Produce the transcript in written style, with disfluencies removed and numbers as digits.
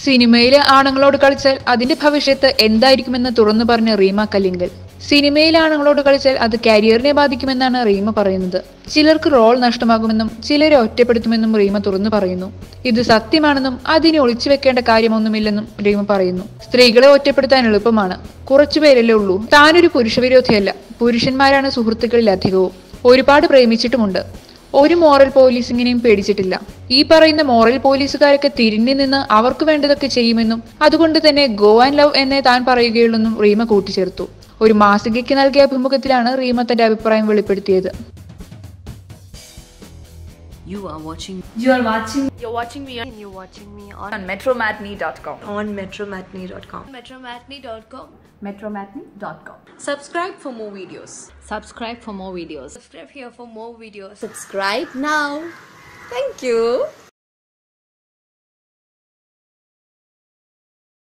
സിനിമയിലെ ആണുങ്ങളോട് കളിച്ചാൽ അതിന്റെ ഭവിഷ്യത്ത് എന്തായിരിക്കുമെന്ന് തുറന്നു പറഞ്ഞ റീമ കല്ലിങ്കൽ. സിനിമയിലെ ആണുങ്ങളോട് കളിച്ചാൽ അത് കരിയറിനെ ബാധിക്കുമെന്നാണ് റീമ പറയുന്നത്. ചിലർക്ക് റോൾ നഷ്ടമാകുമെന്നും ചിലരെ ഒറ്റപ്പെടുത്തുമെന്നും റീമ തുറന്നു പറയുന്നു. ഇത് സത്യമാണെന്നും അതിനെ ഒളിച്ചു വെക്കേണ്ട കാര്യമൊന്നുമില്ലെന്നും റീമ പറയുന്നു. സ്ത്രീകളെ ഒറ്റപ്പെടുത്താൻ എളുപ്പമാണ്, കുറച്ചുപേരല്ലേ ഉള്ളൂ. താനൊരു പുരുഷവിരോധിയല്ല, പുരുഷന്മാരാണ് സുഹൃത്തുക്കളിൽ അധികവും. ഒരുപാട് പ്രേമിച്ചിട്ടുമുണ്ട്. ഒരു മോറൽ പോലീസിങ്ങിനെയും പേടിച്ചിട്ടില്ല. ഈ പറയുന്ന മോറൽ പോലീസുകാരൊക്കെ തിരിഞ്ഞു നിന്ന് അവർക്ക് വേണ്ടതൊക്കെ ചെയ്യുമെന്നും അതുകൊണ്ട് തന്നെ ഗോ ആൻഡ് ലവ് എന്നേ താൻ പറയുകയുള്ളെന്നും റീമ കൂട്ടിച്ചേർത്തു. ഒരു മാസികയ്ക്ക് നൽകിയ അഭിമുഖത്തിലാണ് റീമ തന്റെ അഭിപ്രായം വെളിപ്പെടുത്തിയത്. You're watching me on metromatney.com. on metromatney.com. metromatney.com. Subscribe for more videos. Subscribe for more videos. Subscribe here for more videos. Subscribe now. Thank you.